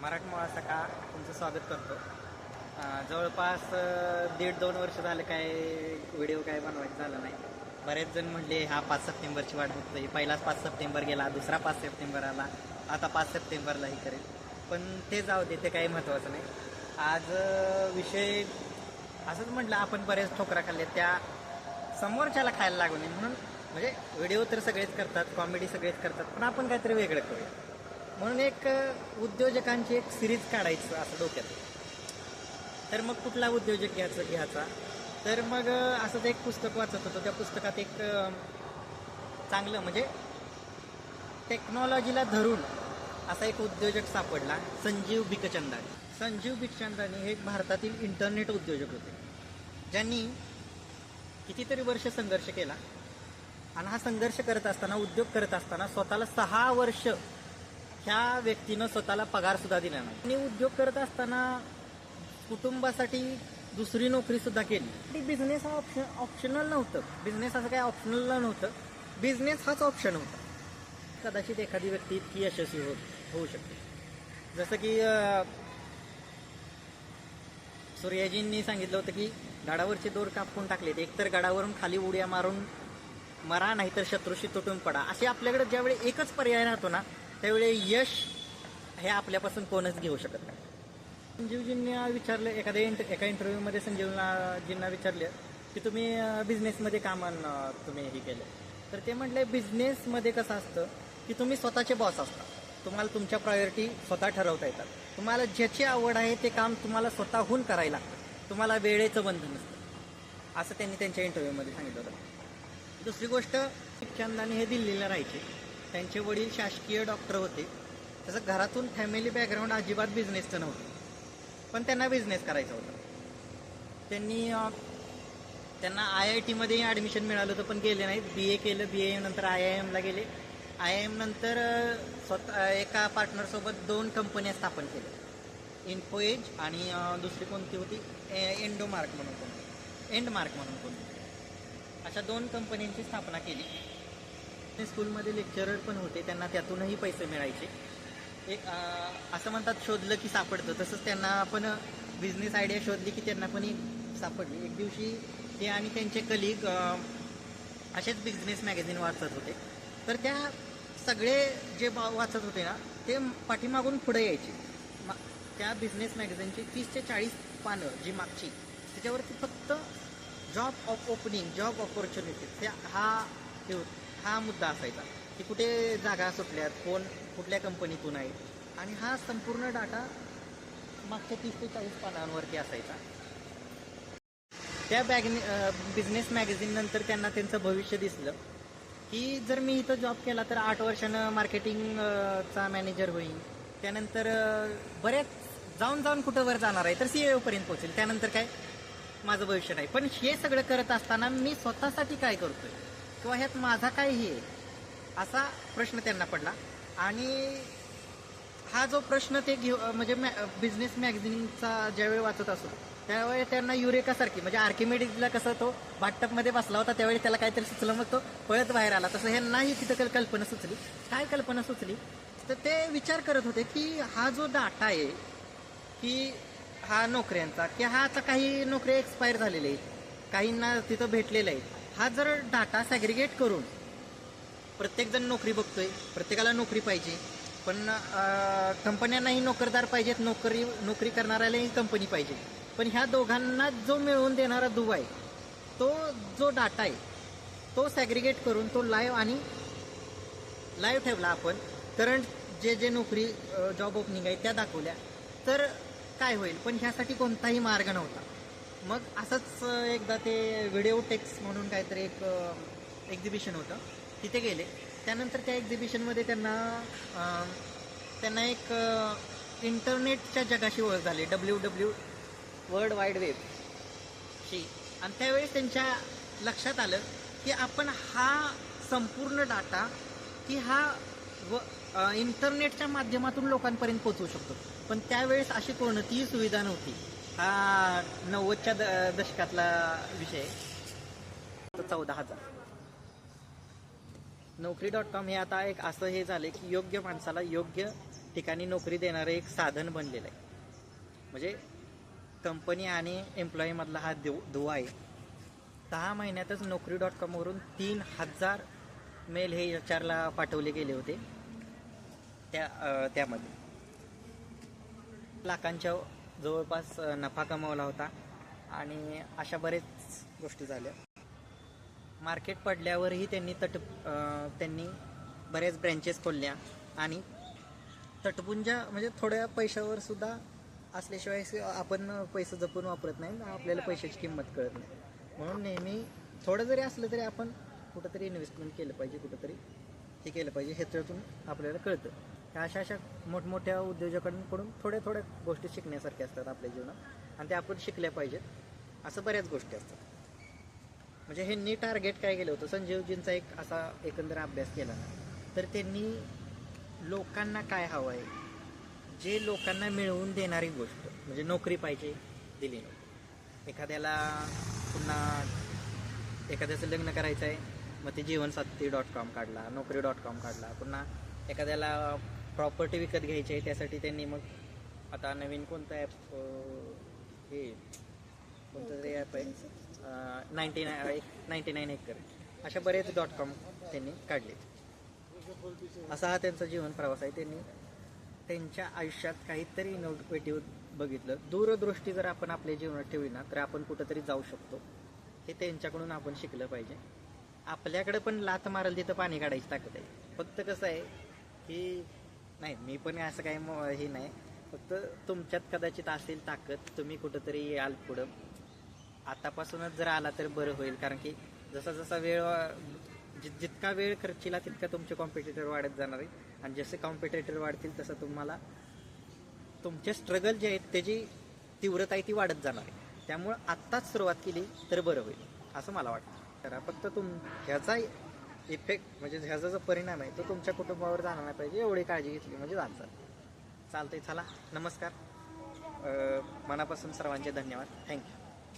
मराठमोळा सकाळ तुमचं स्वागत करतो. जवळपास 1.5-2 वर्ष झालं काय व्हिडिओ काय बनवायचं झालं नाही. बरेच जण म्हणले हा 5 सप्टेंबरची वाट बघतोय, पहिलाच 5 सप्टेंबर गेला, दुसरा 5 सप्टेंबर आला, आता 5 सप्टेंबरलाही करेल. पण ते जाऊ दे, ते काही महत्त्वाचं नाही. आज विषय असंच म्हटलं, आपण बरेच ठोकरा खाल्ले, त्या समोरच्याला खायला लागू नये म्हणून. म्हणजे व्हिडिओ तर सगळेच करतात, कॉमेडी सगळेच करतात, पण आपण काहीतरी वेगळं करूया म्हणून एक उद्योजकांची एक सिरीज काढायचं असं डोक्यात. तर मग कुठला उद्योजक घ्यायचा तर मग असंच एक पुस्तक वाचत होतो. त्या पुस्तकात एक चांगलं म्हणजे टेक्नॉलॉजीला धरून असा एक उद्योजक सापडला, संजीव बिकचंदानी. संजीव बिकचंदानी हे एक भारतातील इंटरनेट उद्योजक होते, ज्यांनी कितीतरी वर्ष संघर्ष केला. आणि हा संघर्ष करत असताना, उद्योग करत असताना स्वतःला 6 वर्ष ह्या व्यक्तीनं स्वतःला पगार सुद्धा दिला नाही. आणि उद्योग करत असताना कुटुंबासाठी दुसरी नोकरी सुद्धा केली. बिझनेस हा ऑप्शनल नव्हतं. बिझनेस असं काय ऑप्शनल नव्हतं, बिझनेस हाच ऑप्शन होता. कदाचित एखादी व्यक्ती इतकी यशस्वी होऊ शकते. जसं की सूर्याजींनी सांगितलं होतं की गडावरचे दोर कापून टाकलेत, एकतर गडावरून खाली उड्या मारून मरा, नाहीतर शत्रूशी तुटून पडा. असे आपल्याकडे ज्यावेळी एकच पर्याय राहतो ना, त्यावेळी यश हे आपल्यापासून कोणच घेऊ शकत नाही. संजीवजींना विचारलं, एका इंटरव्ह्यूमध्ये संजीवजींना विचारलं की तुम्ही बिझनेसमध्ये तुम्ही हे केलं. तर ते म्हटले, बिझनेसमध्ये कसं असतं की तुम्ही स्वतःचे बॉस असता. तुम्हाला तुमच्या प्रायोरिटी स्वतः ठरवता येतात. तुम्हाला ज्याची आवड आहे ते काम तुम्हाला स्वतःहून करायला लागतं. तुम्हाला वेळेचं बंधन नसतं, असं त्यांनी त्यांच्या इंटरव्ह्यूमध्ये सांगितलं होतं. दुसरी गोष्ट, चंदानी हे दिल्लीला राहायचे. त्यांचे वडील शासकीय डॉक्टर होते. तसं घरातून फॅमिली बॅकग्राऊंड अजिबात बिझनेसचं नव्हतं, पण त्यांना बिझनेस करायचा होता. त्यांना IIT ॲडमिशन मिळालं होतं, पण गेले नाहीत. BA केलं, BA नंतर IIMला गेले. IIM नंतर स्वतः एका पार्टनरसोबत 2 कंपन्या स्थापन केल्या, इन्फोएज आणि दुसरी कोणती होती, एंडमार्क म्हणून कोणती. अशा 2 कंपन्यांची स्थापना केली. स्कूलमध्ये लेक्चरर पण होते, त्यांना त्यातूनही पैसे मिळायचे. एक असं म्हणतात, शोधलं की सापडतं. तसंच त्यांना पण बिझनेस आयडिया शोधली की त्यांना पण एक सापडली. एक दिवशी ते आणि त्यांचे कलिग असेच बिझनेस मॅगझिन वाचत होते. तर त्या सगळे जे वाचत होते ना, ते पाठीमागून पुढे यायचे. त्या बिझनेस मॅगझिनची 30 ते 40 पानं जी मागची, त्याच्यावरती फक्त जॉब ओपनिंग, जॉब ऑपॉर्च्युनिटी हा मुद्दा असायचा की कुठे जागा सुटल्यात, कुठल्या कंपनीतून आहे. आणि हा संपूर्ण डाटा मागच्या 30 ते 40 पानांवरती असायचा. त्या बिझनेस मॅगझिन नंतर त्यांना त्यांचं भविष्य दिसलं की जर मी इथं जॉब केला तर 8 वर्षानं मार्केटिंगचा मॅनेजर होईल. त्यानंतर बऱ्याच जाऊन कुठं वर जाणार आहे, तर CEO पर्यंत पोहोचेल. त्यानंतर काय, माझं भविष्य नाही. पण हे सगळं करत असताना मी स्वतःसाठी काय करतोय किंवा ह्यात माझा काय हे आहे, असा प्रश्न त्यांना पडला. आणि हा जो प्रश्न ते म्हणजे बिझनेस मॅगझिनचा ज्यावेळी वाचत असतो त्यावेळी त्यांना युरेकासारखी, म्हणजे आर्किमिडीजला कसं तो बाथटबमध्ये बसला होता त्यावेळी त्याला काहीतरी सुचलं, मग तो पळत बाहेर आला, तसं ह्यांनाही तिथं कल्पना सुचली. काय कल्पना सुचली, तर ते विचार करत होते की हा जो डाटा आहे की हा नोकऱ्यांचा, की हा आता काही नोकऱ्या एक्सपायर झालेल्या आहेत, काहींना तिथं भेटलेल्या आहेत. हा जर डाटा सॅग्रिगेट करून, प्रत्येकजण नोकरी बघतोय, प्रत्येकाला नोकरी पाहिजे, पण कंपन्यांनाही नोकरदार पाहिजेत, नोकरी करणाऱ्यालाही कंपनी पाहिजे. पण ह्या दोघांना जो मिळवून देणारा दुवा आहे, तो जो डाटा आहे तो सॅग्रिगेट करून तो लाईव्ह ठेवला आपण. करंट जे नोकरी जॉब ओपनिंग आहे त्या दाखवल्या तर काय होईल. पण ह्यासाठी कोणताही मार्ग नव्हता. मग असंच एकदा ते व्हिडिओ टेक्स म्हणून काहीतरी एक एक्झिबिशन होतं, तिथे गेले. त्यानंतर त्या एक्झिबिशनमध्ये त्यांना एक इंटरनेटच्या जगाशी ओळख झाली, वर्ल्ड वाईड वेबशी. आणि त्यावेळेस त्यांच्या लक्षात आलं की आपण हा संपूर्ण डाटा की हा इंटरनेटच्या माध्यमातून लोकांपर्यंत पोहोचवू शकतो. पण त्यावेळेस अशी कोणतीही सुविधा नव्हती. हा 90च्या दशकातला विषय. 14,000. Naukri.com हे आता एक असं हे झाले की योग्य माणसाला योग्य ठिकाणी नोकरी देणारं एक साधन बनलेलं आहे. म्हणजे कंपनी आणि एम्प्लॉईमधला हा दुवा आहे. 6 महिन्यातच Naukri.com वरून 3,000 मेल हे HR ला पाठवले गेले होते. त्यामध्ये लाखांच्या जवळपास नफा कमावला होता आणि अशा बरेच गोष्टी झाल्या. मार्केट पडल्यावरही त्यांनी बऱ्याच ब्रँचेस खोलल्या आणि तटपुंजा म्हणजे थोड्या पैशावर सुद्धा असल्याशिवाय आपण पैसे जपून वापरत नाही, आपल्याला पैशाची किंमत कळत नाही. म्हणून नेहमी थोडं जरी असलं तरी आपण कुठंतरी इन्व्हेस्टमेंट केलं पाहिजे, कुठंतरी हे केलं पाहिजे. ह्याच्यातून आपल्याला कळतं. ह्या अशा मोठमोठ्या उद्योजकांकडून थोड्या गोष्टी शिकण्यासारख्या असतात आपल्या जीवनात आणि त्या आपण शिकल्या पाहिजेत. असं बऱ्याच गोष्टी असतात. म्हणजे ह्यांनी टार्गेट काय केलं होतं, संजीवजींचा एक असा एकंदर अभ्यास केला तर त्यांनी लोकांना काय हवं आहे, जे लोकांना मिळवून देणारी गोष्ट म्हणजे नोकरी पाहिजे, दिली नोकरी. एखाद्याला पुन्हा एखाद्याचं लग्न करायचं आहे, मग ते जीवनसाथी.com काढला, Naukri.com काढला. पुन्हा एखाद्याला प्रॉपर्टी विकत घ्यायची आहे, त्यासाठी त्यांनी मग आता नवीन कोणतं ॲप, हे कोणतं तरी ॲप आहे 99 एकर, अशा बरेच .com त्यांनी काढले. असा हा त्यांचा जीवन प्रवास आहे. त्यांनी त्यांच्या आयुष्यात काहीतरी इनोव्हेटिव्ह बघितलं. दूरदृष्टी जर आपण आपल्या जीवनात ठेवली ना तर आपण कुठंतरी जाऊ शकतो. हे त्यांच्याकडून आपण शिकलं पाहिजे. आपल्याकडे पण लाथ मारल तिथं पाणी काढायची ताकद आहे. फक्त कसं आहे की नाही, मी पण असं काही हे नाही, फक्त तुमच्यात कदाचित असेल ताकद, तुम्ही कुठंतरी याल पुढं. आतापासूनच जर आला तर बरं होईल. कारण की जसा वेळ जितका वेळ खर्चीला तितका तुमचे कॉम्पिटिटर वाढत जाणार आहे आणि जसे कॉम्पिटिटर वाढतील तसं तुम्हाला तुमचे स्ट्रगल जे आहेत त्याची तीव्रता ती वाढत जाणार आहे. त्यामुळं आत्ताच सुरुवात केली तर बरं होईल असं मला वाटतं. तर फक्त ह्याचा इफेक्ट म्हणजे ह्याचा जो परिणाम आहे तो तुमच्या कुटुंबावर जाणार नाही पाहिजे, एवढी काळजी घेतली म्हणजे चालतंय. चला, नमस्कार. मनापासून सर्वांचे धन्यवाद. थँक्यू.